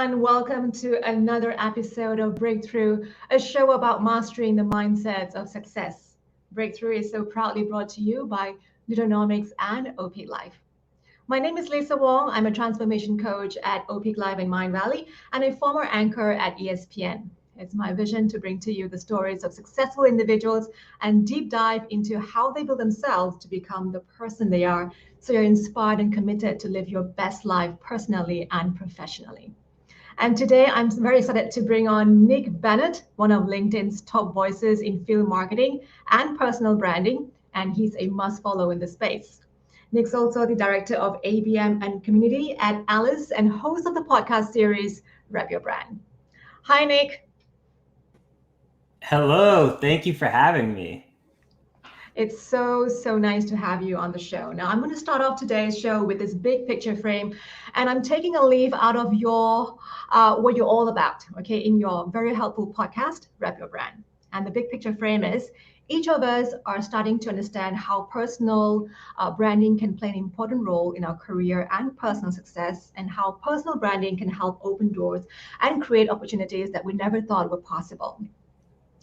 everyone. Welcome to another episode of Breakthrough, a show about mastering the mindsets of success. Breakthrough is so proudly brought to you by Leaderonomics and OP Life. My name is Lisa Wong. I'm a transformation coach at OP Life in Mind Valley and a former anchor at ESPN. It's my vision to bring to you the stories of successful individuals and deep dive into how they build themselves to become the person they are, so you're inspired and committed to live your best life personally and professionally. And today I'm very excited to bring on Nick Bennett, one of LinkedIn's top voices in field marketing and personal branding, and he's a must follow in the space. Nick's also the director of ABM and community at Alice and host of the podcast series Rep Your Brand. Hi, Nick. Hello, thank you for having me. It's so nice to have you on the show. Now, I'm going to start off today's show with this big picture frame, and I'm taking a leaf out of your what you're all about, okay, in your very helpful podcast, Rep Your Brand. And the big picture frame is each of us are starting to understand how personal branding can play an important role in our career and personal success, and how personal branding can help open doors and create opportunities that we never thought were possible.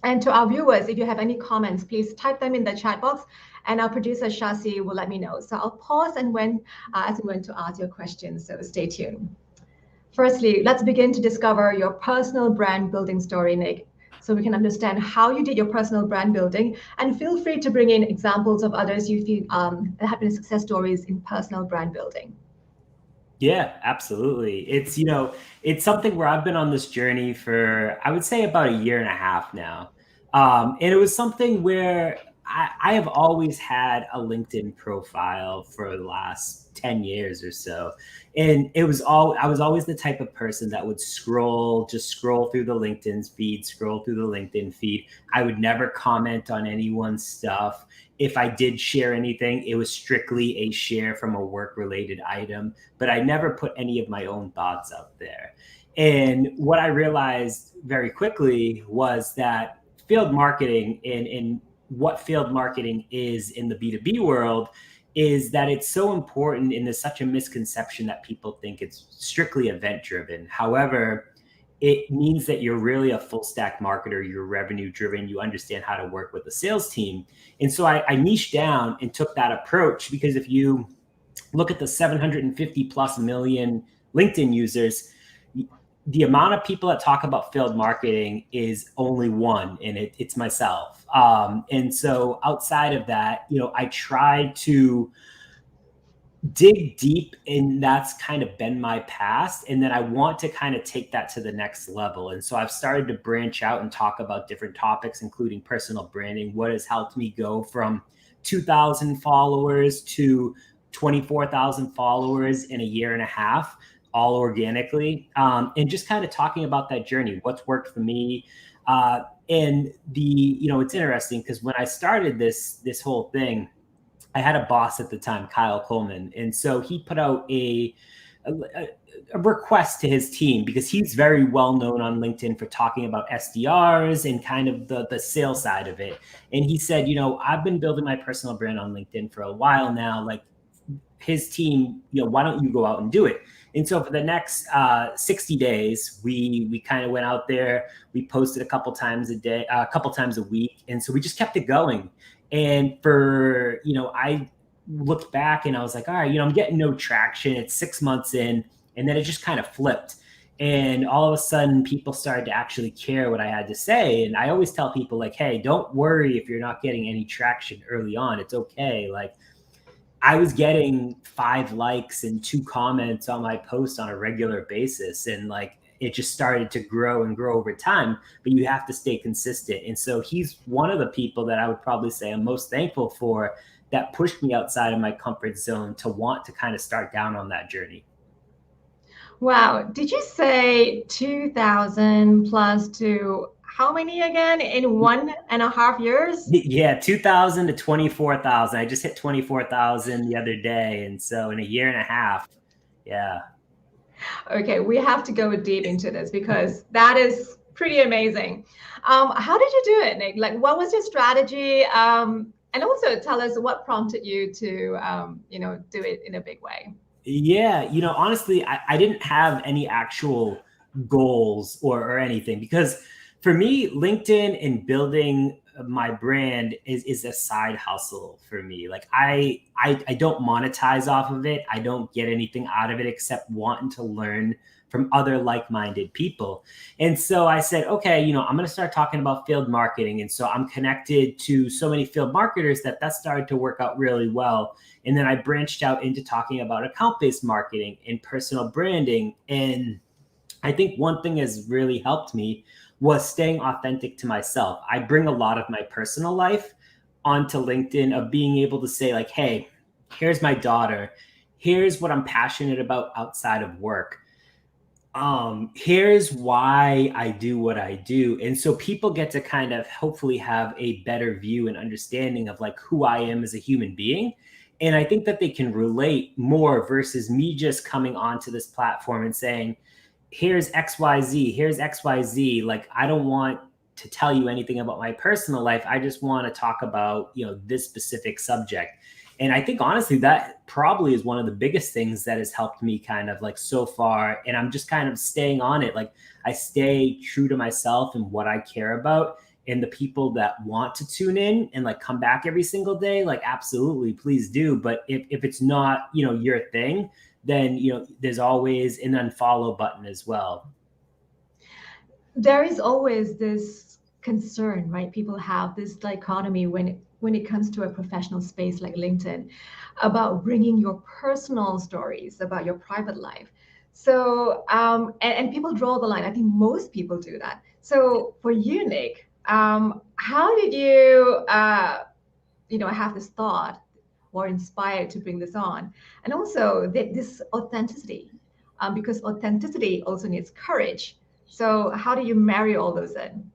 And to our viewers, if you have any comments, please type them in the chat box, and our producer Shasi will let me know. So I'll pause and as and when to ask your questions. So stay tuned. Firstly, let's begin to discover your personal brand building story, Nick, so we can understand how you did your personal brand building. And feel free to bring in examples of others you feel that have been success stories in personal brand building. Yeah, absolutely. It's something where I've been on this journey for, I would say, about a year and a half now. And it was something where I have always had a LinkedIn profile for the last 10 years or so. And I was always the type of person that would just scroll through the scroll through the LinkedIn feed. I would never comment on anyone's stuff. If I did share anything, it was strictly a share from a work-related item, but I never put any of my own thoughts out there. And what I realized very quickly was that field marketing and what field marketing is in the B2B world is that it's so important, and there's such a misconception that people think it's strictly event driven. However, it means that you're really a full stack marketer, you're revenue driven, you understand how to work with the sales team. And so I niched down and took that approach, because if you look at the 750 plus million LinkedIn users, the amount of people that talk about field marketing is only one, and it's myself. And so outside of that, I try to dig deep, and that's kind of been my past. And then I want to kind of take that to the next level. And so I've started to branch out and talk about different topics, including personal branding, what has helped me go from 2,000 followers to 24,000 followers in a year and a half, all organically. And just kind of talking about that journey, what's worked for me. And it's interesting because when I started this whole thing, I had a boss at the time, Kyle Coleman. And so he put out a request to his team, because he's very well known on LinkedIn for talking about SDRs and kind of the sales side of it. And he said, I've been building my personal brand on LinkedIn for a while now. Like, his team, why don't you go out and do it? And so for the next 60 days, we kind of went out there. We posted a couple times a week. And so we just kept it going. And I looked back and I was like, all right, I'm getting no traction. It's 6 months in. And then it just kind of flipped. And all of a sudden, people started to actually care what I had to say. And I always tell people, like, hey, don't worry if you're not getting any traction early on. It's okay. Like, I was getting 5 likes and 2 comments on my post on a regular basis. And like, it just started to grow and grow over time, but you have to stay consistent. And so he's one of the people that I would probably say I'm most thankful for, that pushed me outside of my comfort zone to want to kind of start down on that journey. Wow. Did you say 2,000 plus to how many again in 1.5 years? Yeah, 2,000 to 24,000. I just hit 24,000 the other day. And so in a year and a half, yeah. Okay, we have to go deep into this because that is pretty amazing. How did you do it, Nick? Like, what was your strategy? And also tell us what prompted you to, do it in a big way. Yeah, honestly, I didn't have any actual goals or anything, because for me, LinkedIn and building my brand is a side hustle for me. Like I don't monetize off of it. I don't get anything out of it except wanting to learn from other like-minded people. And so I said, okay, I'm going to start talking about field marketing. And so I'm connected to so many field marketers that started to work out really well. And then I branched out into talking about account-based marketing and personal branding. And I think one thing has really helped me was staying authentic to myself. I bring a lot of my personal life onto LinkedIn, of being able to say like, hey, here's my daughter. Here's what I'm passionate about outside of work. Here's why I do what I do. And so people get to kind of hopefully have a better view and understanding of like who I am as a human being. And I think that they can relate more versus me just coming onto this platform and saying, here's XYZ, here's XYZ. Like, I don't want to tell you anything about my personal life. I just want to talk about, this specific subject. And I think honestly, that probably is one of the biggest things that has helped me kind of like so far. And I'm just kind of staying on it. Like I stay true to myself and what I care about. And the people that want to tune in and like come back every single day, like absolutely, please do. But if it's not, your thing, then, there's always an unfollow button as well. There is always this concern, right? People have this dichotomy when it comes to a professional space like LinkedIn about bringing your personal stories about your private life. So, and people draw the line. I think most people do that. So for you, Nick, how did you, have this thought or inspired to bring this on? And also this authenticity, because authenticity also needs courage. So how do you marry all those in?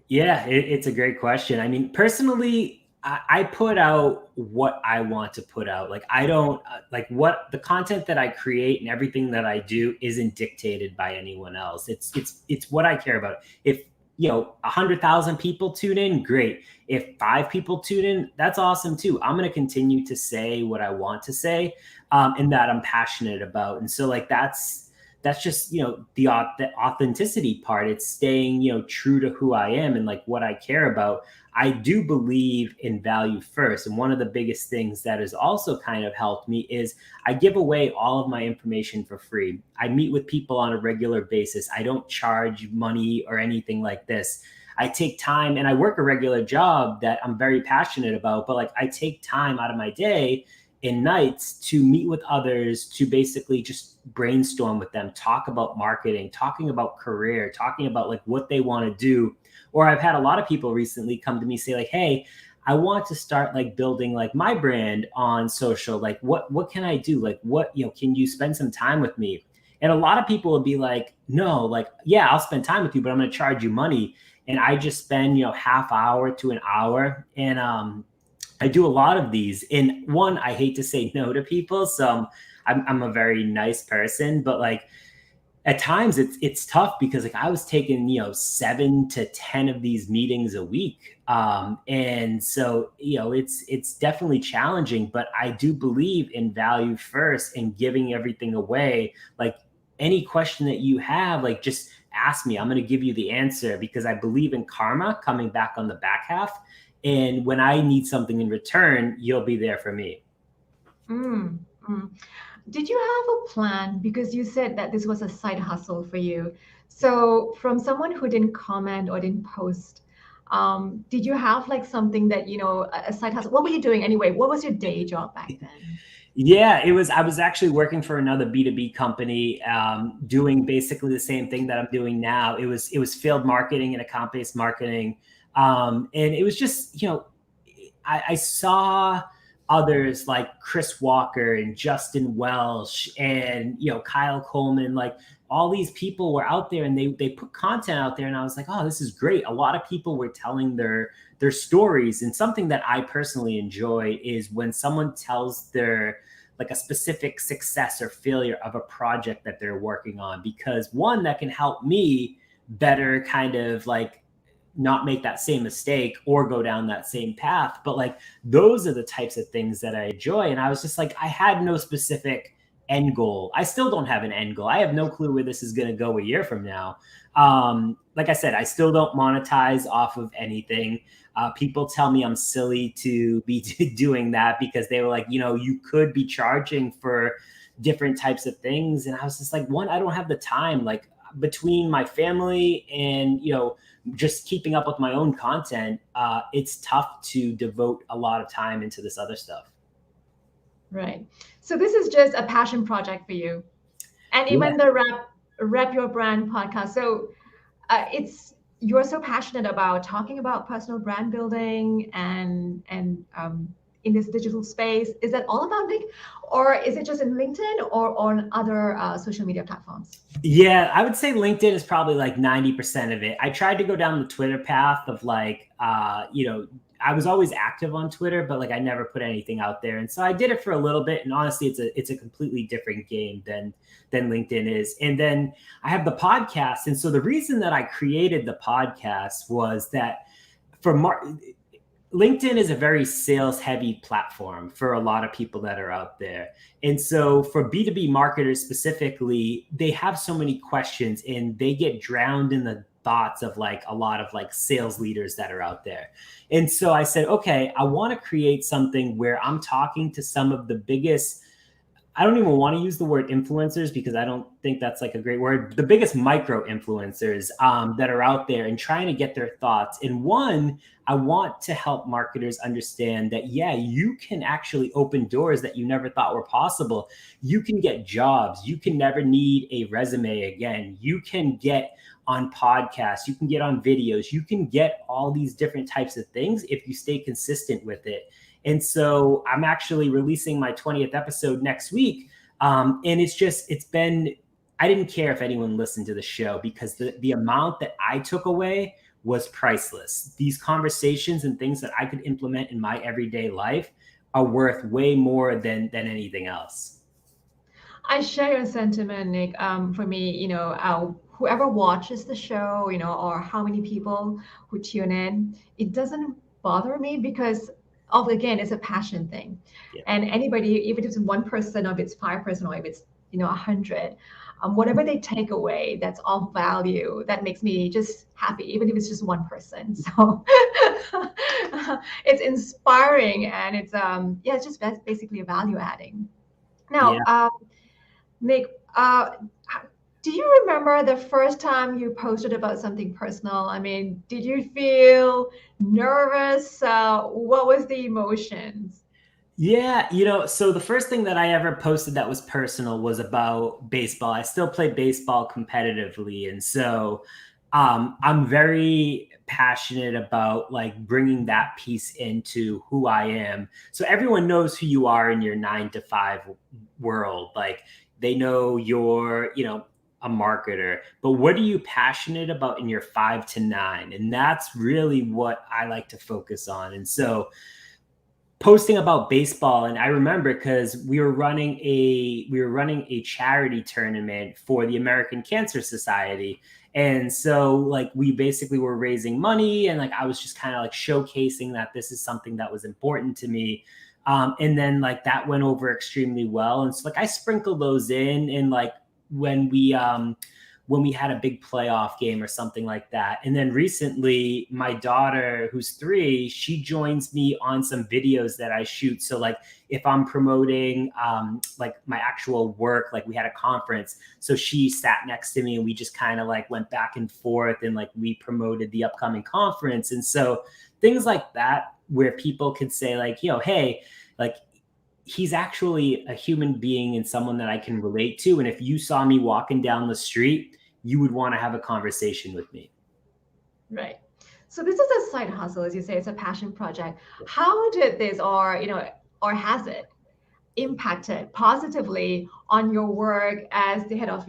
Yeah, it's a great question. I mean, personally, I put out what I want to put out. Like, I don't like what the content that I create and everything that I do isn't dictated by anyone else. It's what I care about. If 100,000 people tune in, great. If 5 people tune in, that's awesome too. I'm going to continue to say what I want to say, and that I'm passionate about. And so, like, that's just the authenticity part. It's staying true to who I am and like what I care about. I do believe in value first, and one of the biggest things that has also kind of helped me is I give away all of my information for free. I meet with people on a regular basis. I don't charge money or anything like this. I take time and I work a regular job that I'm very passionate about, but like I take time out of my day and nights to meet with others, to basically just brainstorm with them, talk about marketing, talking about career, talking about like what they want to do. Or I've had a lot of people recently come to me say like, hey, I want to start like building like my brand on social. Like what can I do? Like what, can you spend some time with me? And a lot of people will be like, no, like, yeah, I'll spend time with you, but I'm going to charge you money. And I just spend, half hour to an hour. And I do a lot of these. And one, I hate to say no to people. So I'm a very nice person, but like at times it's tough because like I was taking, 7 to 10 of these meetings a week. And so, it's definitely challenging, but I do believe in value first and giving everything away. Like any question that you have, like just ask me, I'm going to give you the answer, because I believe in karma coming back on the back half. And when I need something in return, you'll be there for me. Mm, mm. Did you have a plan? Because you said that this was a side hustle for you. So, from someone who didn't comment or didn't post, did you have like something that, a side hustle? What were you doing anyway? What was your day job back then? Yeah, I was actually working for another B2B company, doing basically the same thing that I'm doing now. It was field marketing and account-based marketing. And it was just, I saw others like Chris Walker and Justin Welsh and, Kyle Coleman, like all these people were out there and they put content out there. And I was like, oh, this is great. A lot of people were telling their stories. And something that I personally enjoy is when someone tells their like a specific success or failure of a project that they're working on, because one, that can help me better kind of like not make that same mistake or go down that same path. But like those are the types of things that I enjoy. And I was just like, I had no specific end goal. I still don't have an end goal. I have no clue where this is going to go a year from now. Like I said, I still don't monetize off of anything. People tell me I'm silly to be doing that because they were like, you could be charging for different types of things. And I was just like, one, I don't have the time, like between my family and, just keeping up with my own content. It's tough to devote a lot of time into this other stuff. Right. So this is just a passion project for you. And even the Rep Your Brand podcast. So you're so passionate about talking about personal brand building and in this digital space. Is that all about Nick, or is it just in LinkedIn or on other social media platforms? Yeah, I would say LinkedIn is probably like 90% of it. I tried to go down the Twitter path of like, I was always active on Twitter, but like I never put anything out there. And so I did it for a little bit. And honestly, it's a completely different game than LinkedIn is. And then I have the podcast. And so the reason that I created the podcast was that LinkedIn is a very sales heavy platform for a lot of people that are out there. And so for B2B marketers specifically, they have so many questions and they get drowned in the thoughts of like a lot of like sales leaders that are out there. And so I said, okay, I want to create something where I'm talking to some of the biggest, I don't even want to use the word influencers because I don't think that's like a great word, the biggest micro influencers that are out there and trying to get their thoughts. And one, I want to help marketers understand that, yeah, you can actually open doors that you never thought were possible. You can get jobs. You can never need a resume again. You can get on podcasts. You can get on videos. You can get all these different types of things if you stay consistent with it. And so I'm actually releasing my 20th episode next week. And I didn't care if anyone listened to the show because the amount that I took away was priceless. These conversations and things that I could implement in my everyday life are worth way more than anything else. I share your sentiment, Nick. For me, whoever watches the show, or how many people who tune in, it doesn't bother me because again, it's a passion thing. Yeah. And anybody, if it is one person, or if it's 5%, or if it's 100, whatever they take away, that's all value. That makes me just happy, even if it's just one person. So it's inspiring, and it's it's just basically a value adding. Now, Nick, do you remember the first time you posted about something personal? I mean, did you feel nervous? What was the emotions? Yeah, so the first thing that I ever posted that was personal was about baseball. I still play baseball competitively. And so I'm very passionate about like bringing that piece into who I am. So everyone knows who you are in your 9-to-5 world. Like they know you're, a marketer, but what are you passionate about in your 5 to 9? And that's really what I like to focus on. And so posting about baseball, and I remember because we were running a charity tournament for the American Cancer Society. And so like we basically were raising money, and like I was just kind of like showcasing that this is something that was important to me. And then like that went over extremely well. And so like I sprinkled those in, and like when we had a big playoff game or something like that. And then recently my daughter, who's 3, she joins me on some videos that I shoot. So like if I'm promoting like my actual work, like we had a conference, so she sat next to me and we just kind of like went back and forth, and like we promoted the upcoming conference. And so things like that, where people could say like, hey, like he's actually a human being and someone that I can relate to. And if you saw me walking down the street, you would want to have a conversation with me. Right. So this is a side hustle, as you say, it's a passion project. How did this, or has it impacted positively on your work as the head of,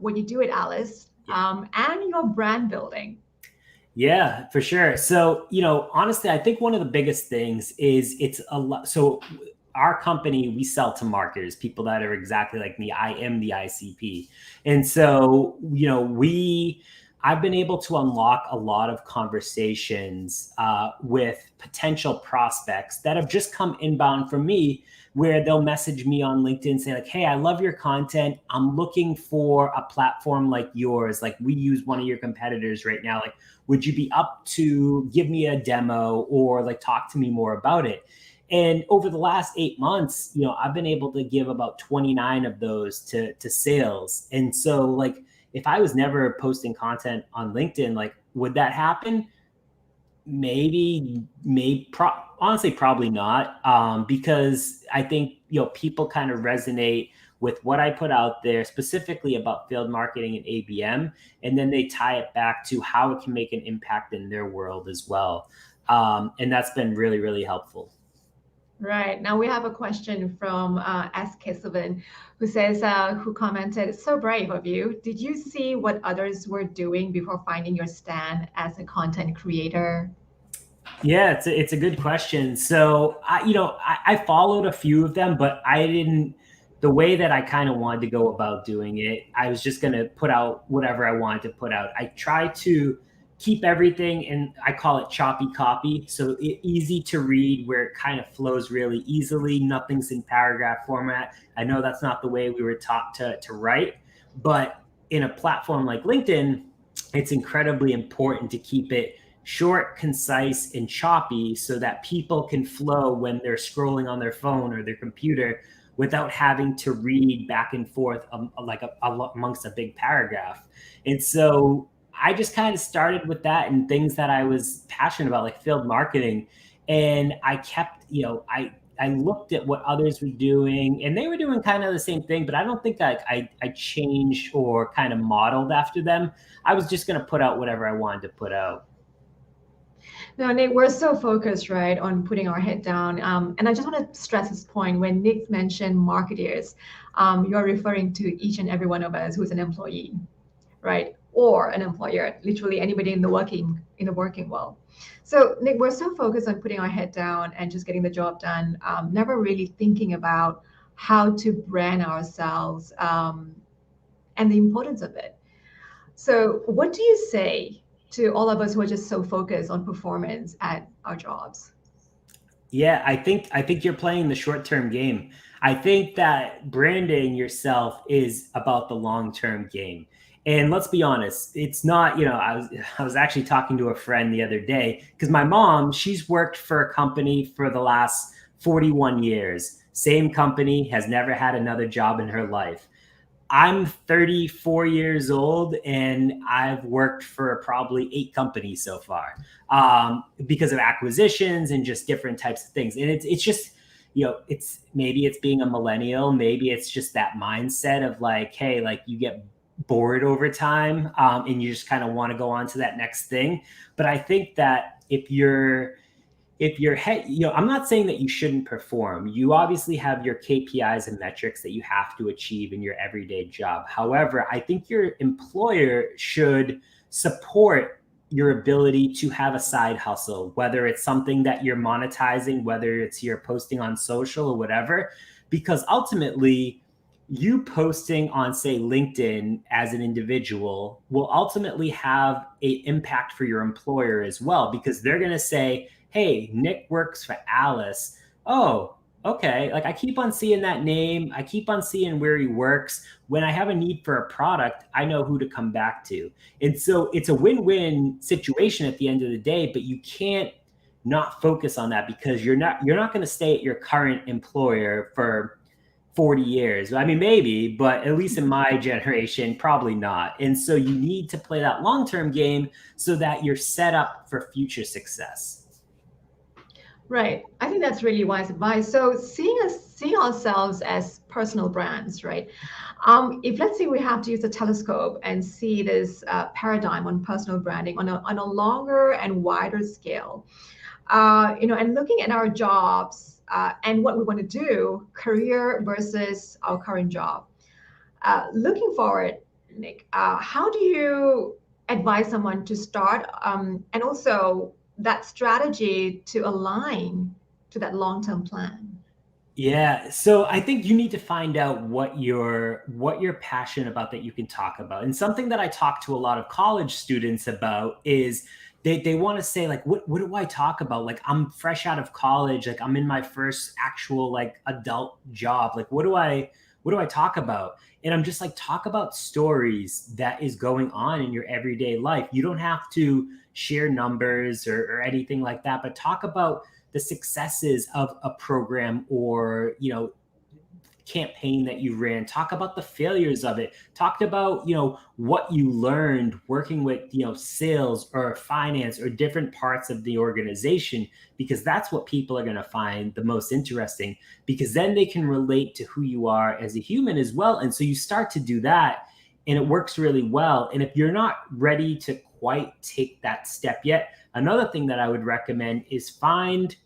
what you do at Alice, and your brand building? Yeah, for sure. So, honestly, I think one of the biggest things is it's a lot. So our company, we sell to marketers, people that are exactly like me. I am the ICP. And so, I've been able to unlock a lot of conversations with potential prospects that have just come inbound from me where they'll message me on LinkedIn and say like, hey, I love your content. I'm looking for a platform like yours. Like we use one of your competitors right now. Like, would you be up to give me a demo or like talk to me more about it? And over the last 8 months, I've been able to give about 29 of those to sales. And so like, if I was never posting content on LinkedIn, like, would that happen? Honestly, probably not. Because I think, people kind of resonate with what I put out there specifically about field marketing and ABM, and then they tie it back to how it can make an impact in their world as well. And that's been really, really helpful. Right. Now we have a question from S. who says, who commented, so brave of you. Did you see what others were doing before finding your stand as a content creator? Yeah, it's a good question. So I followed a few of them, but I didn't, the way that I kind of wanted to go about doing it, I was just going to put out whatever I wanted to put out. I try to keep everything, and I call it choppy copy. So easy to read, where it kind of flows really easily. Nothing's in paragraph format. I know that's not the way we were taught to write, but in a platform like LinkedIn, it's incredibly important to keep it short, concise, and choppy so that people can flow when they're scrolling on their phone or their computer without having to read back and forth amongst a big paragraph. And so I just kind of started with that and things that I was passionate about, like field marketing. And I kept, I looked at what others were doing, and they were doing kind of the same thing, but I don't think I changed or kind of modeled after them. I was just going to put out whatever I wanted to put out. No, Nick, we're so focused, right, on putting our head down. And I just want to stress this point. When Nick mentioned marketeers, you're referring to each and every one of us who's an employee, right, or an employer, literally anybody in the working world. So, Nick, we're so focused on putting our head down and just getting the job done, never really thinking about how to brand ourselves and the importance of it. So, what do you say to all of us who are just so focused on performance at our jobs? Yeah, I think you're playing the short-term game. I think that branding yourself is about the long-term game. And let's be honest, it's not, I was actually talking to a friend the other day because my mom, she's worked for a company for the last 41 years. Same company, has never had another job in her life. I'm 34 years old and I've worked for probably 8 companies so far, because of acquisitions and just different types of things. And it's just, maybe it's being a millennial, maybe it's just that mindset of like, hey, like you get bored over time, and you just kind of want to go on to that next thing. But I think that if your head, I'm not saying that you shouldn't perform. You obviously have your KPIs and metrics that you have to achieve in your everyday job. However, I think your employer should support your ability to have a side hustle, whether it's something that you're monetizing, whether it's you're posting on social or whatever, because ultimately you posting on, say, LinkedIn as an individual will ultimately have an impact for your employer as well, because they're going to say, hey, Nick works for Alice. Oh, okay. Like I keep on seeing that name. I keep on seeing where he works. When I have a need for a product, I know who to come back to. And so it's a win-win situation at the end of the day, but you can't not focus on that, because you're not going to stay at your current employer for 40 years. I mean, maybe, but at least in my generation, probably not. And so you need to play that long-term game so that you're set up for future success. Right. I think that's really wise advice. So seeing ourselves as personal brands, right? If let's say we have to use a telescope and see this paradigm on personal branding on a longer and wider scale, and looking at our jobs and what we want to do, career versus our current job. Looking forward, Nick, how do you advise someone to start, and also that strategy to align to that long-term plan? Yeah, so I think you need to find out what you're passionate about that you can talk about. And something that I talk to a lot of college students about is they want to say like, what do I talk about? Like, I'm fresh out of college, like I'm in my first actual like adult job. Like, what do I talk about? And I'm just like, talk about stories that is going on in your everyday life. You don't have to share numbers or anything like that, but talk about the successes of a program or, campaign that you ran. Talk about the failures of it. Talk about, what you learned working with, sales or finance or different parts of the organization, because that's what people are going to find the most interesting, because then they can relate to who you are as a human as well. And so you start to do that and it works really well. And if you're not ready to quite take that step yet, another thing that I would recommend is find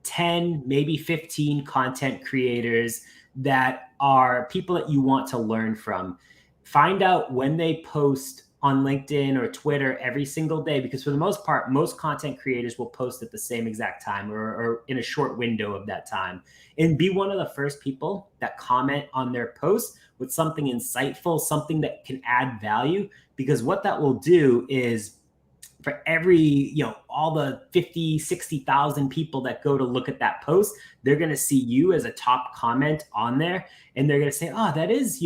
10, maybe 15 content creators that are people that you want to learn from. Find out when they post on LinkedIn or Twitter every single day, because for the most part, most content creators will post at the same exact time or in a short window of that time. And be one of the first people that comment on their post with something insightful, something that can add value, because what that will do is for every, all the 50, 60,000 people that go to look at that post, they're going to see you as a top comment on there. And they're going to say, oh, that is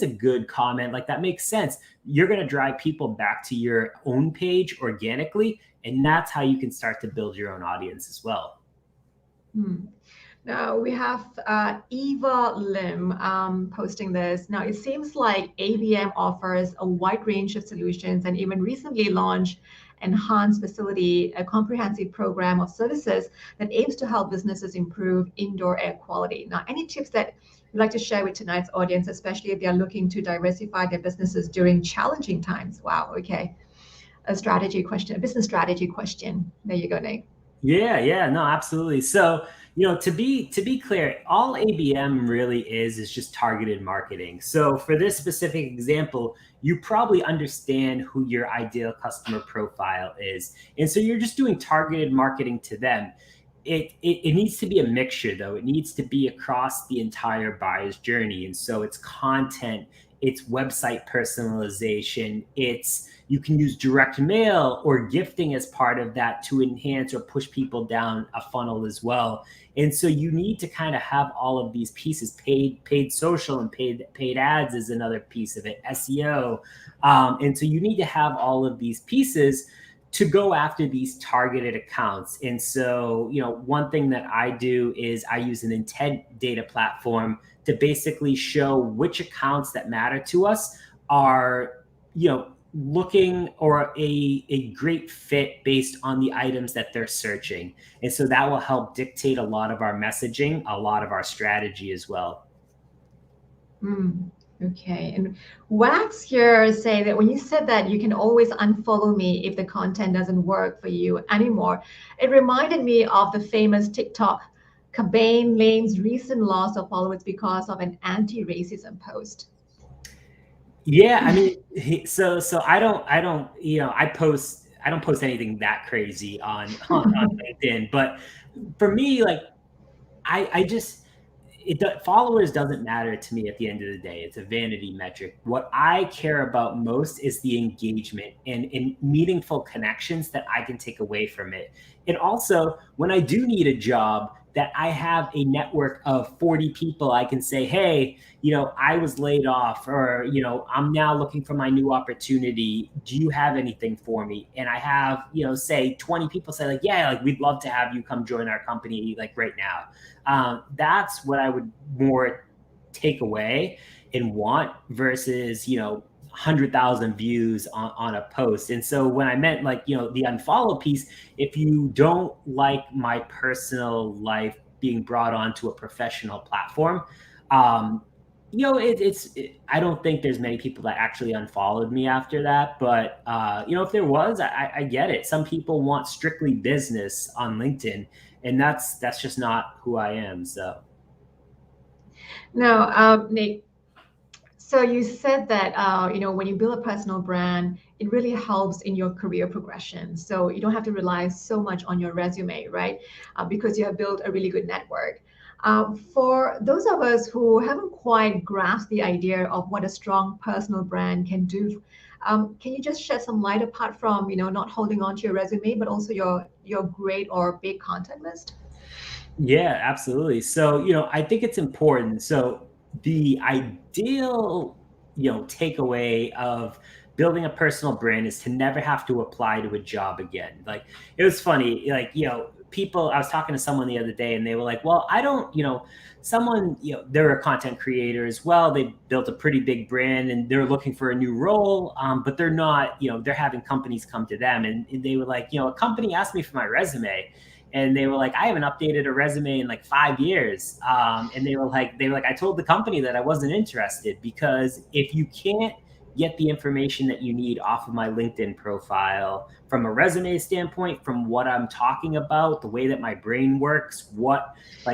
a good comment. Like, that makes sense. You're going to drive people back to your own page organically. And that's how you can start to build your own audience as well. Now we have Eva Lim posting this. Now it seems like ABM offers a wide range of solutions and even recently launched Enhanced Facility, a comprehensive program of services that aims to help businesses improve indoor air quality. Now, any tips that you'd like to share with tonight's audience, especially if they are looking to diversify their businesses during challenging times? Wow, okay. A business strategy question. There you go, Nate. Yeah, no, absolutely. So, to be clear, all ABM really is just targeted marketing. So for this specific example, you probably understand who your ideal customer profile is. And so you're just doing targeted marketing to them. It needs to be a mixture, though. It needs to be across the entire buyer's journey. And so it's content, it's website personalization, you can use direct mail or gifting as part of that to enhance or push people down a funnel as well. And so you need to kind of have all of these pieces. Paid social and paid ads is another piece of it, SEO. And so you need to have all of these pieces to go after these targeted accounts. And so, one thing that I do is I use an intent data platform to basically show which accounts that matter to us are, looking or a great fit based on the items that they're searching. And so that will help dictate a lot of our messaging, a lot of our strategy as well. Okay. And Wax here say that when you said that you can always unfollow me if the content doesn't work for you anymore, it reminded me of the famous TikTok Cabane Lane's recent loss of followers because of an anti-racism post. Yeah, I mean, so I don't, I don't post anything that crazy on LinkedIn, but for me, like, I just, followers doesn't matter to me at the end of the day. It's a vanity metric. What I care about most is the engagement and meaningful connections that I can take away from it. And also, when I do need a job, that I have a network of 40 people I can say, hey, I was laid off, or, I'm now looking for my new opportunity. Do you have anything for me? And I have, say 20 people say like, yeah, like we'd love to have you come join our company like right now. That's what I would more take away and want versus, 100,000 views on a post. And so when I meant like, the unfollow piece, if you don't like my personal life being brought onto a professional platform, I don't think there's many people that actually unfollowed me after that. But, if there was, I get it. Some people want strictly business on LinkedIn, and that's just not who I am. So. Now, Nick, so you said that, when you build a personal brand, it really helps in your career progression. So you don't have to rely so much on your resume, right? Because you have built a really good network. For those of us who haven't quite grasped the idea of what a strong personal brand can do Can you just shed some light apart from, not holding on to your resume, but also your great or big contact list? Yeah, absolutely. So, I think it's important. So, the ideal, takeaway of building a personal brand is to never have to apply to a job again. Like, it was funny, like, people, I was talking to someone the other day and they were like, well, I don't, someone, they're a content creator as well. They built a pretty big brand and they're looking for a new role, but they're not, they're having companies come to them. And they were like, a company asked me for my resume. And they were like, I haven't updated a resume in like 5 years. And they were like, I told the company that I wasn't interested, because if you can't get the information that you need off of my LinkedIn profile from a resume standpoint, from what I'm talking about, the way that my brain works,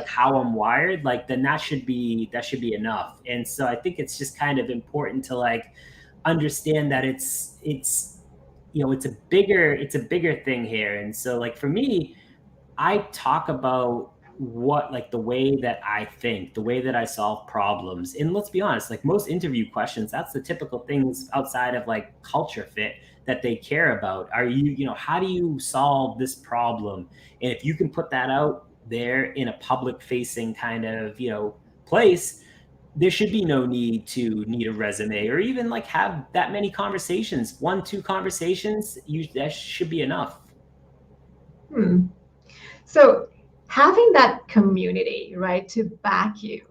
how I'm wired, like, then that should be enough. And so I think it's just kind of important to like understand that it's it's a bigger thing here. And so, like, for me, I talk about the way that I think, the way that I solve problems. And let's be honest, like, most interview questions, that's the typical things outside of like culture fit that they care about. Are how do you solve this problem? And if you can put that out there in a public facing kind of, place, there should be no need a resume, or even like have that many conversations. 1, 2 conversations, that should be enough. So having that community, right, to back you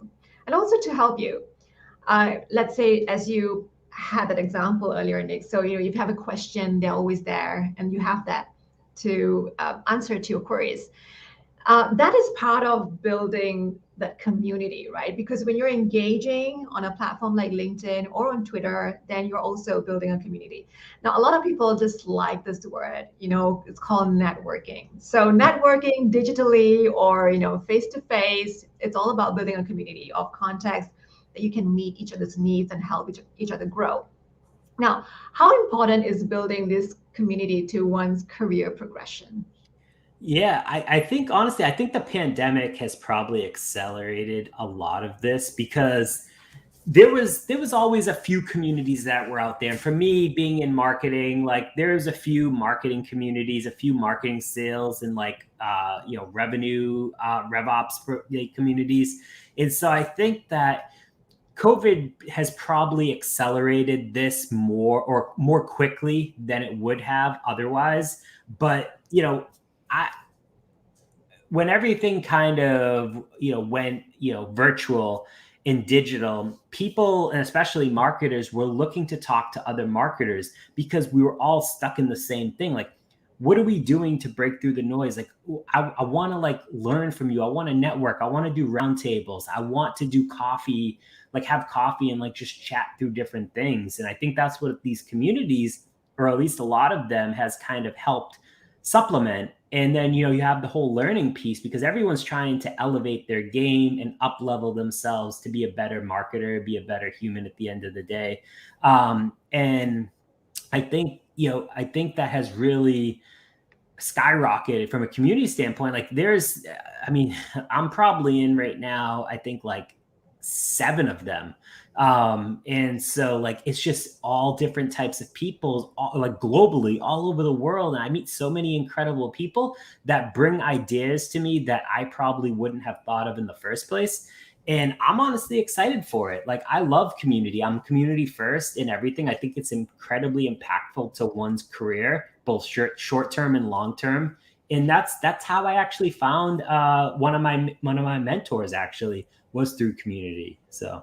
and also to help you. Let's say, as you had that example earlier, Nick. So, if you have a question, they're always there, and you have that to answer to your queries. That is part of building that community, right? Because when you're engaging on a platform like LinkedIn or on Twitter, then you're also building a community. Now, a lot of people dislike this word, it's called networking. So networking digitally or, face to face, it's all about building a community of contacts that you can meet each other's needs and help each other grow. Now, how important is building this community to one's career progression? Yeah, I think, honestly, I think the pandemic has probably accelerated a lot of this, because there was always a few communities that were out there. And for me, being in marketing, like, there's a few marketing communities, a few marketing sales and like revenue RevOps communities. And so I think that COVID has probably accelerated this more quickly than it would have otherwise. But I when everything kind of went virtual and digital, people, and especially marketers, were looking to talk to other marketers, because we were all stuck in the same thing. Like, what are we doing to break through the noise? Like, I want to like learn from you. I want to network. I want to do roundtables. I want to do coffee, like have coffee and like just chat through different things. And I think that's what these communities, or at least a lot of them, has kind of helped supplement. And then you have the whole learning piece, because everyone's trying to elevate their game and up level themselves to be a better marketer, be a better human at the end of the day. And I think that has really skyrocketed from a community standpoint. Like, I'm probably in right now, I think like 7 of them. And so, like, it's just all different types of people, like globally, all over the world. And I meet so many incredible people that bring ideas to me that I probably wouldn't have thought of in the first place. And I'm honestly excited for it. Like, I love community. I'm community first in everything. I think it's incredibly impactful to one's career, both short term and long term. And that's how I actually found one of my mentors, actually, was through community. So.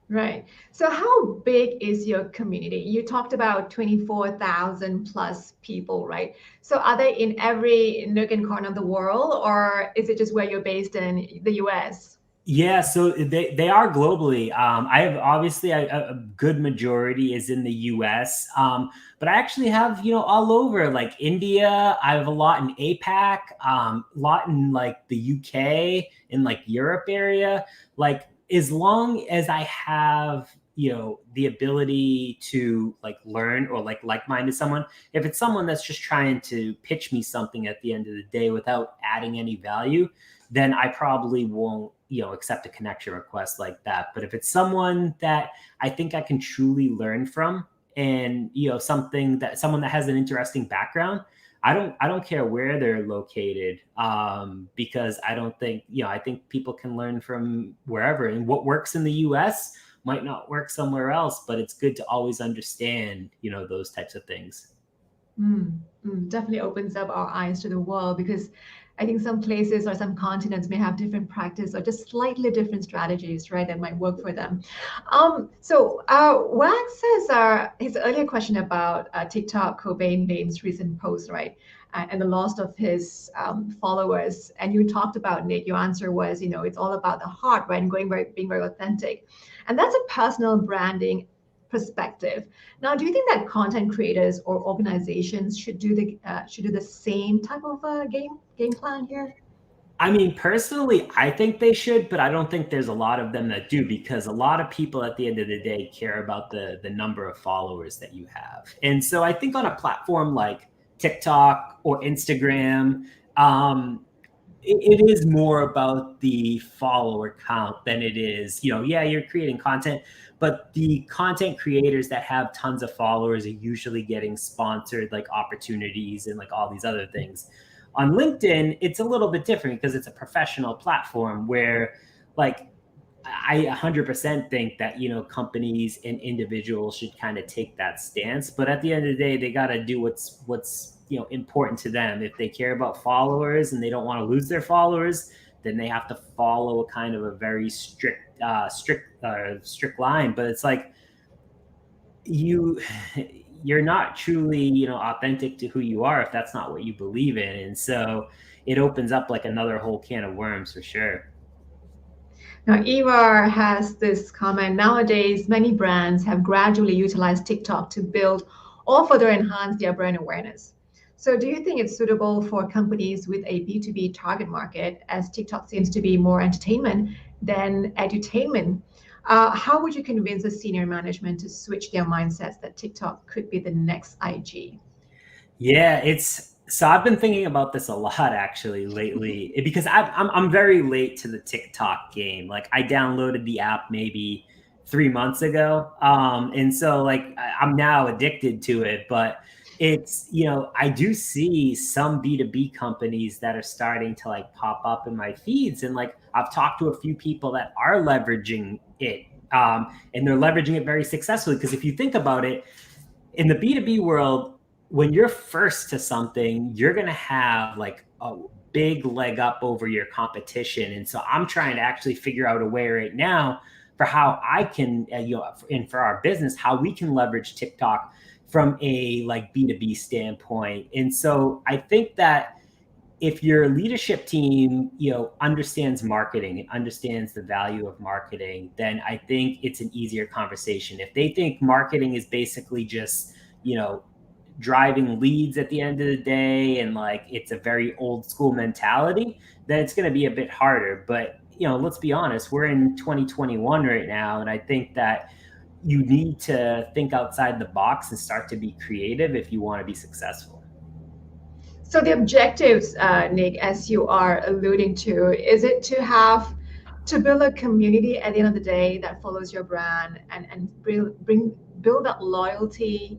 Right. So how big is your community? You talked about 24,000 plus people, right? So are they in every nook and corner of the world, or is it just where you're based in the US? Yeah, so they are globally. I have, obviously, a good majority is in the U.S., but I actually have all over, like India. I have a lot in APAC, a lot in like the UK, in like Europe area. Like, as long as I have the ability to like learn, or like-minded someone, if it's someone that's just trying to pitch me something at the end of the day without adding any value, then I probably won't accept a connection request like that. But if it's someone that I think I can truly learn from, and someone that has an interesting background, I don't care where they're located, because I don't think, I think people can learn from wherever, and what works in the US might not work somewhere else, but it's good to always understand, those types of things. Definitely opens up our eyes to the world, because I think some places or some continents may have different practice or just slightly different strategies, right, that might work for them. Wax says his earlier question about TikTok, Cobain Bane's recent post, right, and the loss of his followers. And you talked about, Nick, your answer was, it's all about the heart, right, and being very authentic. And that's a personal branding perspective. Now, do you think that content creators or organizations should do the same type of game plan here? I mean, personally, I think they should, but I don't think there's a lot of them that do, because a lot of people at the end of the day care about the number of followers that you have. And so I think on a platform like TikTok or Instagram, it is more about the follower count than it is, yeah, you're creating content, but the content creators that have tons of followers are usually getting sponsored like opportunities and like all these other things. On LinkedIn, it's a little bit different because it's a professional platform where, like, I 100% think that, companies and individuals should kind of take that stance. But at the end of the day, they got to do what's important to them. If they care about followers and they don't want to lose their followers, then they have to follow a kind of a very strict line. But it's like you're not truly, authentic to who you are if that's not what you believe in. And so it opens up like another whole can of worms for sure. Now, Eva has this comment. Nowadays, many brands have gradually utilized TikTok to build or further enhance their brand awareness. So, do you think it's suitable for companies with a B2B target market, as TikTok seems to be more entertainment than edutainment? How would you convince the senior management to switch their mindsets that TikTok could be the next IG? Yeah, so I've been thinking about this a lot actually lately, because I'm very late to the TikTok game. Like, I downloaded the app maybe 3 months ago, and so like I'm now addicted to it. But it's, I do see some B2B companies that are starting to like pop up in my feeds, and like I've talked to a few people that are leveraging it, and they're leveraging it very successfully. Because if you think about it, in the B2B world, when you're first to something, you're going to have like a big leg up over your competition. And so I'm trying to actually figure out a way right now for how I can, and for our business, how we can leverage TikTok from a like B2B standpoint. And so I think that if your leadership team, understands marketing and understands the value of marketing, then I think it's an easier conversation. If they think marketing is basically just, driving leads at the end of the day, and like it's a very old school mentality, then it's going to be a bit harder. But let's be honest, we're in 2021 right now, and I think that you need to think outside the box and start to be creative if you want to be successful. So the objectives, Nick, as you are alluding to, is it to build a community at the end of the day that follows your brand, and build that loyalty,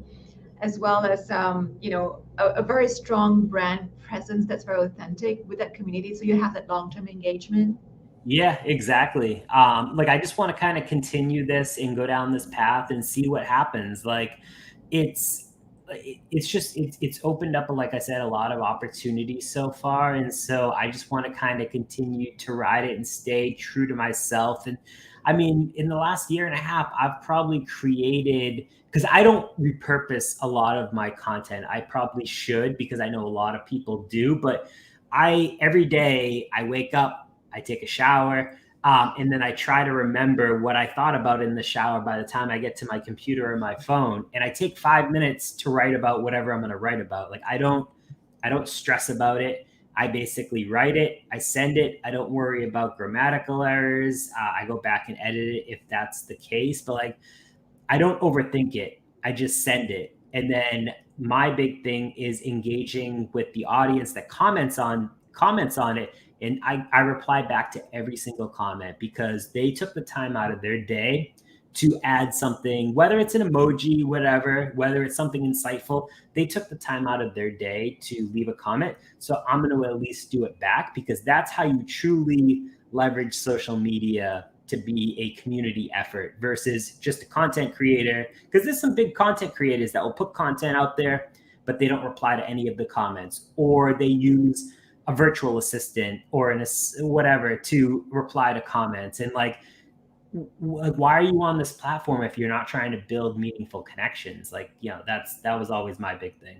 as well as a very strong brand presence that's very authentic with that community, so you have that long-term engagement? Yeah, exactly. Like, I just want to kind of continue this and go down this path and see what happens. Like, it's it's opened up, like I said, a lot of opportunities so far. And so I just want to kind of continue to ride it and stay true to myself. And I mean, in the last year and a half, I've probably created, because I don't repurpose a lot of my content. I probably should, because I know a lot of people do. But every day I wake up, I take a shower, and then I try to remember what I thought about in the shower by the time I get to my computer or my phone. And I take 5 minutes to write about whatever I'm going to write about. Like, I don't stress about it. I basically write it, I send it. I don't worry about grammatical errors. I go back and edit it if that's the case. But like, I don't overthink it. I just send it. And then my big thing is engaging with the audience that comments on it. And I reply back to every single comment, because they took the time out of their day to add something, whether it's an emoji, whatever, whether it's something insightful, they took the time out of their day to leave a comment. So I'm going to at least do it back, because that's how you truly leverage social media to be a community effort versus just a content creator. Because there's some big content creators that will put content out there, but they don't reply to any of the comments, or they use a virtual assistant or whatever to reply to comments. And like, why are you on this platform if you're not trying to build meaningful connections? Like, that was always my big thing.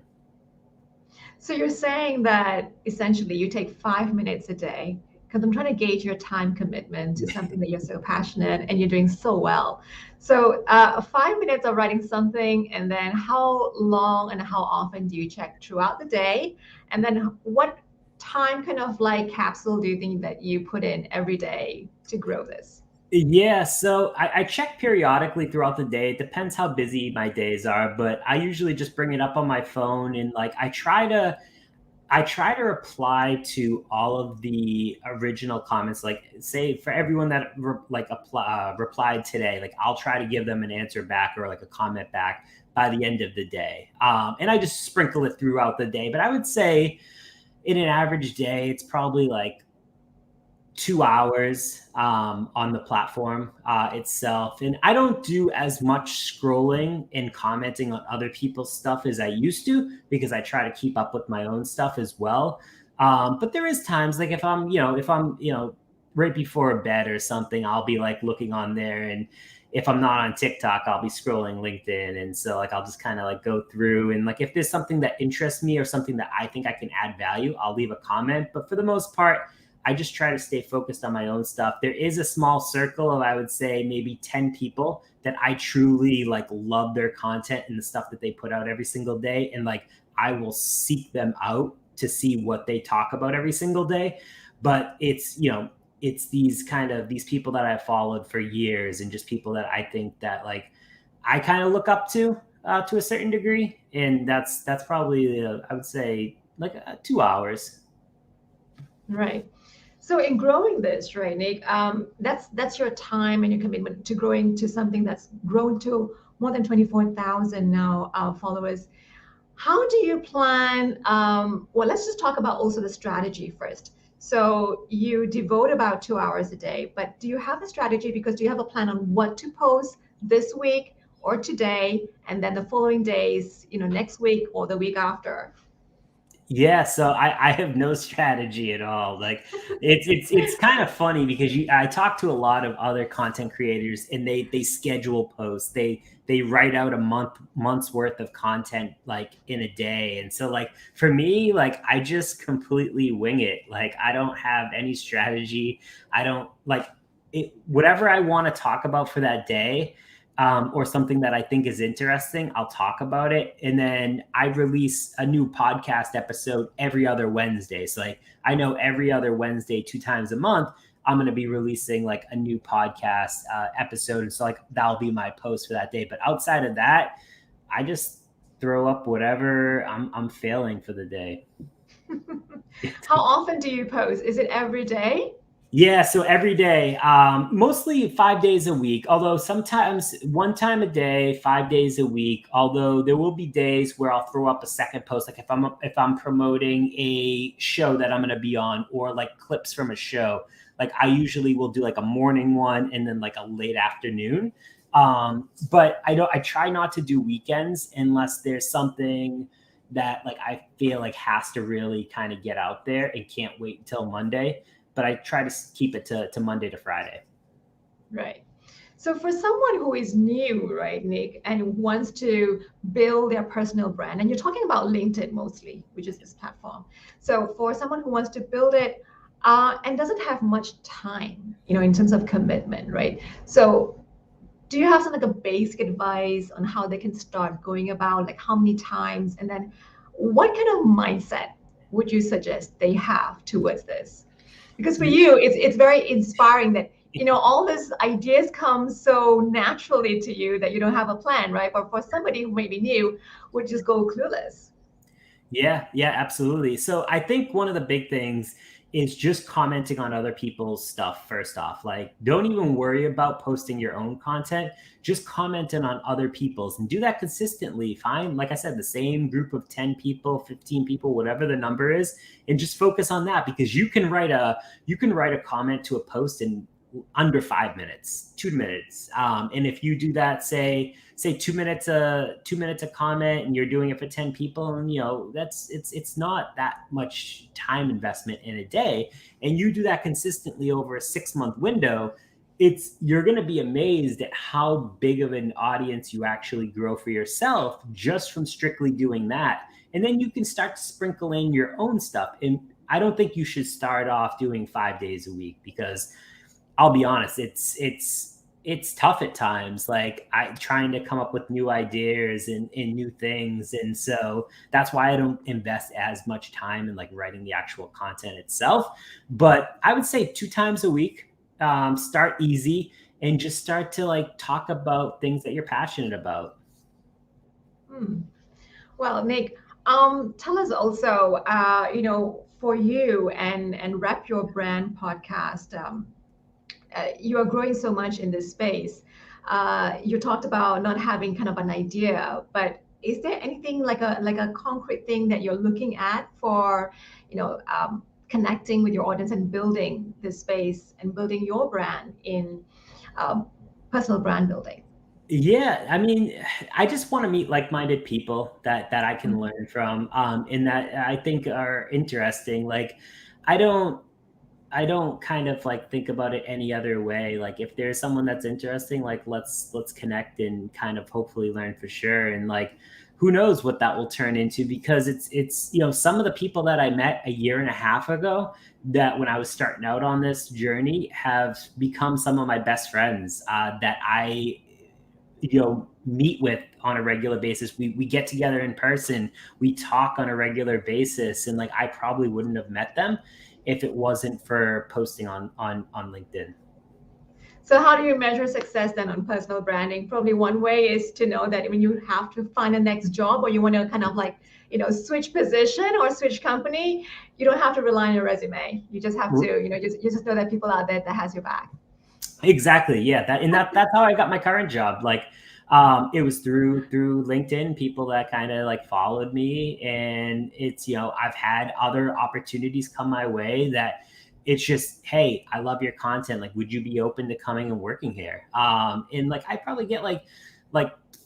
So you're saying that essentially you take 5 minutes a day, because I'm trying to gauge your time commitment to something that you're so passionate and you're doing so well. So 5 minutes of writing something, and then how long and how often do you check throughout the day? And then what time kind of like capsule do you think that you put in every day to grow this? Yeah, so I check periodically throughout the day. It depends how busy my days are, but I usually just bring it up on my phone, and like I try to reply to all of the original comments. Like, say for everyone that replied today, like I'll try to give them an answer back or like a comment back by the end of the day. And I just sprinkle it throughout the day. But I would say in an average day, it's probably like 2 hours on the platform itself. And I don't do as much scrolling and commenting on other people's stuff as I used to, because I try to keep up with my own stuff as well. But there is times, like if I'm right before bed or something, I'll be like looking on there. And if I'm not on TikTok, I'll be scrolling LinkedIn. And so like, I'll just kind of like go through, and like, if there's something that interests me or something that I think I can add value, I'll leave a comment. But for the most part, I just try to stay focused on my own stuff. There is a small circle of, I would say, maybe 10 people that I truly like love their content and the stuff that they put out every single day. And like, I will seek them out to see what they talk about every single day. But it's these people that I've followed for years, and just people that I think that like I kind of look up to a certain degree. And that's probably, I would say, like 2 hours. Right. So in growing this, right, Nick, that's your time and your commitment to growing to something that's grown to more than 24,000 now followers. How do you plan? Well, let's just talk about also the strategy first. So you devote about 2 hours a day, but do you have a strategy? Because do you have a plan on what to post this week or today, and then the following days, next week or the week after? Yeah, so I have no strategy at all. Like it's kind of funny, because I talk to a lot of other content creators, and they schedule posts. They write out a month's worth of content like in a day. And so like for me, like I just completely wing it. Like I don't have any strategy. I don't like it, whatever I want to talk about for that day. Or something that I think is interesting, I'll talk about it. And then I release a new podcast episode every other Wednesday. So like, I know every other Wednesday, 2 times a month, I'm going to be releasing like a new podcast episode. And so like, that'll be my post for that day. But outside of that, I just throw up whatever I'm failing for the day. How often do you post? Is it every day? Yeah, so every day, mostly 5 days a week, although sometimes 1 time a day, 5 days a week, although there will be days where I'll throw up a second post, like if I'm promoting a show that I'm going to be on, or like clips from a show. Like I usually will do like a morning one and then like a late afternoon. But I try not to do weekends unless there's something that like I feel like has to really kind of get out there and can't wait until Monday. But I try to keep it to Monday to Friday. Right. So for someone who is new, right, Nick, and wants to build their personal brand, and you're talking about LinkedIn mostly, which is this platform. So for someone who wants to build it and doesn't have much time, in terms of commitment, right? So do you have some like a basic advice on how they can start going about, like how many times, and then what kind of mindset would you suggest they have towards this? Because for you, it's very inspiring that, all these ideas come so naturally to you that you don't have a plan, right? But for somebody who may be new, would just go clueless. Yeah, absolutely. So I think one of the big things is just commenting on other people's stuff first off. Like, don't even worry about posting your own content, just commenting on other people's and do that consistently. Find, like I said, the same group of 10 people, 15 people, whatever the number is, and just focus on that, because you can write a comment to a post in under 5 minutes, 2 minutes. And if you do that, say 2 minutes, 2 minutes a comment, and you're doing it for 10 people, and it's not that much time investment in a day, and you do that consistently over a 6-month window, you're going to be amazed at how big of an audience you actually grow for yourself just from strictly doing that. And then you can start to sprinkle in your own stuff. And I don't think you should start off doing 5 days a week, because I'll be honest, it's tough at times. Like, I trying to come up with new ideas and new things. And so that's why I don't invest as much time in like writing the actual content itself. But I would say 2 times a week, start easy and just start to like talk about things that you're passionate about. Well, Nick, tell us also, for you and Rep Your Brand podcast, you are growing so much in this space. You talked about not having kind of an idea, but is there anything like a concrete thing that you're looking at for, connecting with your audience and building this space and building your brand in personal brand building? Yeah, I mean, I just want to meet like-minded people that I can Mhm. learn from, and that I think are interesting. Like, I don't I don't kind of like think about it any other way. Like, if there's someone that's interesting, like let's connect and kind of hopefully learn for sure. And like, who knows what that will turn into, because it's some of the people that I met a year and a half ago, that when I was starting out on this journey, have become some of my best friends, that I meet with on a regular basis. We get together in person, we talk on a regular basis, and like, I probably wouldn't have met them if it wasn't for posting on LinkedIn. So how do you measure success then on personal branding? Probably one way is to know that when you have to find a next job, or you want to kind of like, switch position or switch company, you don't have to rely on your resume. You just have to, you just know that people out there that has your back. Exactly. Yeah. That's how I got my current job. Like, it was through LinkedIn, people that kind of like followed me, and I've had other opportunities come my way that it's just, hey, I love your content. Like, would you be open to coming and working here? And like, I probably get like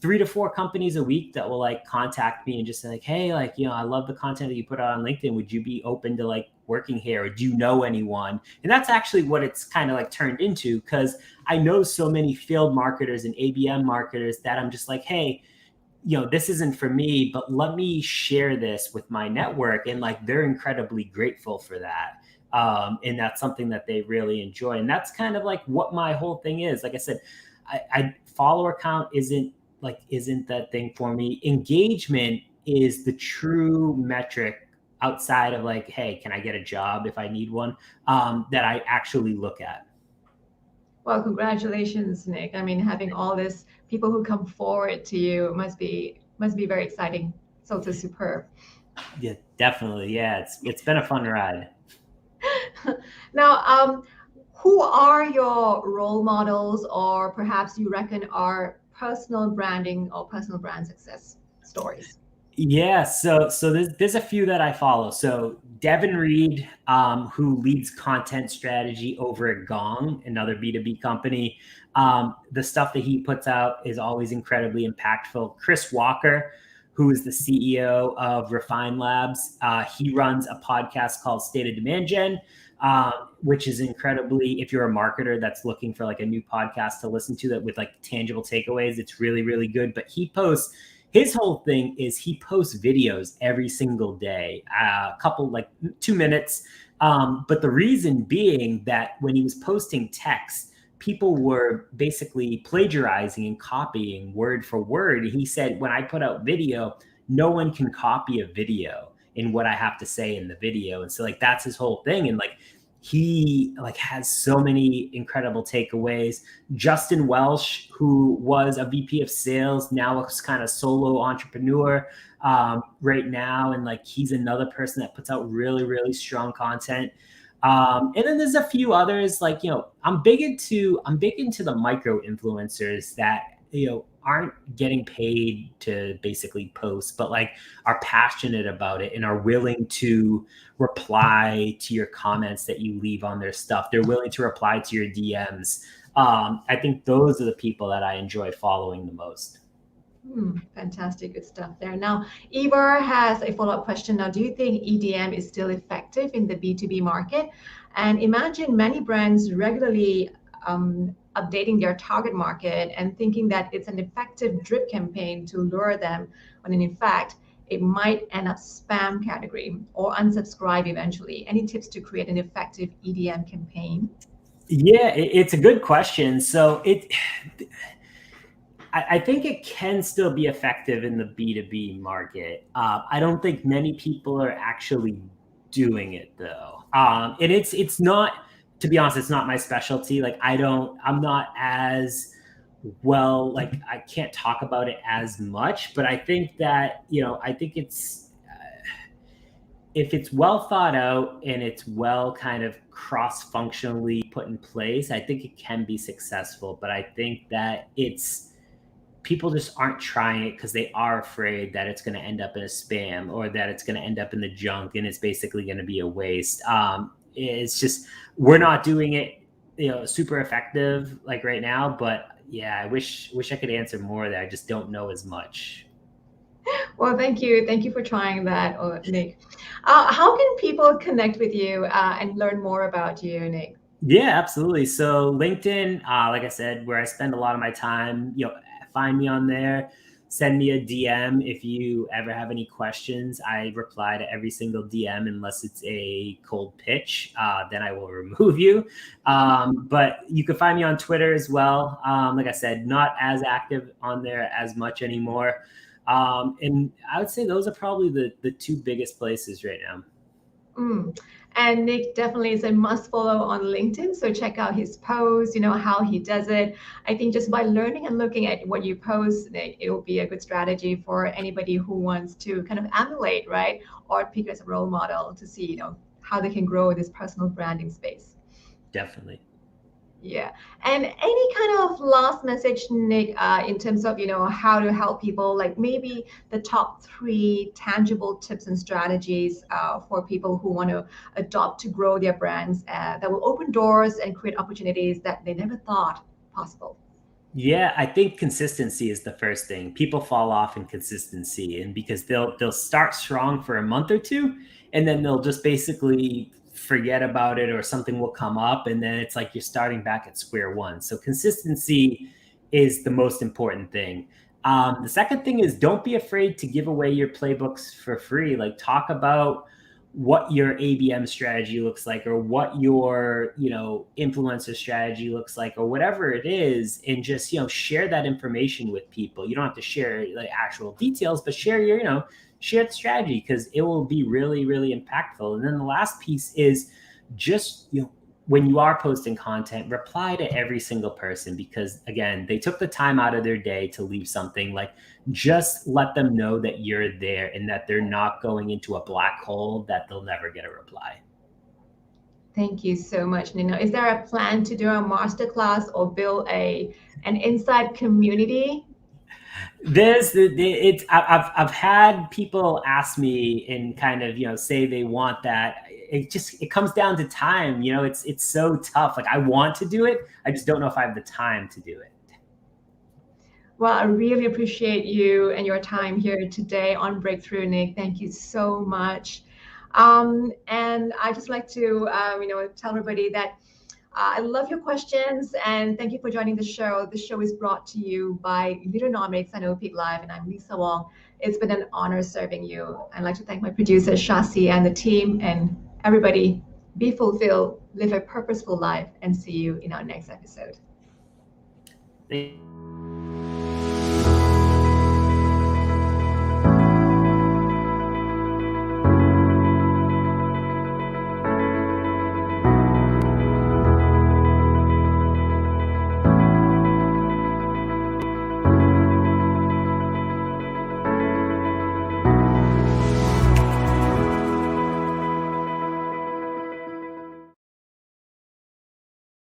3 to 4 companies a week that will like contact me and just say like, hey, like, I love the content that you put out on LinkedIn. Would you be open to like working here? Or do you know anyone? And that's actually what it's kind of like turned into, because I know so many field marketers and ABM marketers that I'm just like, hey, this isn't for me, but let me share this with my network. And like, they're incredibly grateful for that. And that's something that they really enjoy. And that's kind of like what my whole thing is. Like I said, I follower count isn't that thing for me. Engagement is the true metric outside of like, hey, can I get a job if I need one, that I actually look at. Well, congratulations, Nick. I mean, having all this people who come forward to you must be very exciting. So it's superb. Yeah, definitely. Yeah, it's been a fun ride. Now, who are your role models, or perhaps you reckon are personal branding or personal brand success stories? Yeah, so there's a few that I follow. So Devin Reed, who leads content strategy over at Gong, another B2B company. The stuff that he puts out is always incredibly impactful. Chris Walker, who is the CEO of Refine Labs, he runs a podcast called State of Demand Gen, which is incredibly, if you're a marketer that's looking for like a new podcast to listen to that with like tangible takeaways, it's really, really good. But his whole thing is he posts videos every single day, a couple like 2 minutes. But the reason being that when he was posting text, people were basically plagiarizing and copying word for word. He said, when I put out video, no one can copy a video in what I have to say in the video. And so like, that's his whole thing. And like, he like has so many incredible takeaways. Justin Welsh, who was a VP of sales, now is kind of solo entrepreneur. right now, and like he's another person that puts out really, really strong content. And then there's a few others, like, I'm big into the micro influencers that, aren't getting paid to basically post, but like are passionate about it and are willing to reply to your comments that you leave on their stuff. They're willing to reply to your DMs. I think those are the people that I enjoy following the most. Fantastic, good stuff there. Now, Eva has a follow-up question. Now, do you think EDM is still effective in the B2B market? And imagine many brands regularly updating their target market and thinking that it's an effective drip campaign to lure them, when in fact, it might end up spam category or unsubscribe eventually. Any tips to create an effective EDM campaign? Yeah, it's a good question. So I think it can still be effective in the B2B market. I don't think many people are actually doing it though. And it's not, to be honest, it's not my specialty. Like I'm not as well, like I can't talk about it as much, but I think that, I think it's, if it's well thought out and it's well kind of cross-functionally put in place, I think it can be successful. But I think that people just aren't trying it because they are afraid that it's going to end up in a spam or that it's going to end up in the junk and it's basically going to be a waste. It's just, we're not doing it, super effective like right now. But yeah, I wish I could answer more there. I just don't know as much. Well, thank you. Thank you for trying that, Nick. How can people connect with you and learn more about you, Nick? Yeah, absolutely. So LinkedIn, like I said, where I spend a lot of my time, find me on there. Send me a DM if you ever have any questions. I reply to every single DM unless it's a cold pitch. Then I will remove you. But you can find me on Twitter as well. Like I said, not as active on there as much anymore. And I would say those are probably the two biggest places right now. And Nick definitely is a must follow on LinkedIn. So check out his posts, how he does it. I think just by learning and looking at what you post, Nick, it will be a good strategy for anybody who wants to kind of emulate, right? Or pick as a role model to see, how they can grow this personal branding space. Definitely. Yeah. And any kind of last message, Nick, in terms of, how to help people, like maybe the top 3 tangible tips and strategies for people who want to adopt to grow their brands that will open doors and create opportunities that they never thought possible? Yeah, I think consistency is the first thing. People fall off in consistency, and because they'll start strong for a month or two, and then they'll just basically forget about it, or something will come up, and then it's like you're starting back at square one. So consistency is the most important thing. The second thing is, don't be afraid to give away your playbooks for free. Like, talk about what your ABM strategy looks like, or what your, influencer strategy looks like, or whatever it is, and just, share that information with people. You don't have to share like actual details, but share your, share the strategy, because it will be really, really impactful. And then the last piece is just, when you are posting content, reply to every single person, because again, they took the time out of their day to leave something. Like, just let them know that you're there and that they're not going into a black hole that they'll never get a reply. Thank you so much, Nino. Is there a plan to do a masterclass or build an inside community? I've had people ask me and kind of, say they want that. It comes down to time. It's so tough. Like, I want to do it, I just don't know if I have the time to do it. Well, I really appreciate you and your time here today on Breakthrough, Nick. Thank you so much. And I just like to, tell everybody that I love your questions, and thank you for joining the show. The show is brought to you by Leaderonomics and OPIC Live, and I'm Lisa Wong. It's been an honor serving you. I'd like to thank my producer, Shasi, and the team, and everybody. Be fulfilled, live a purposeful life, and see you in our next episode. Thank you.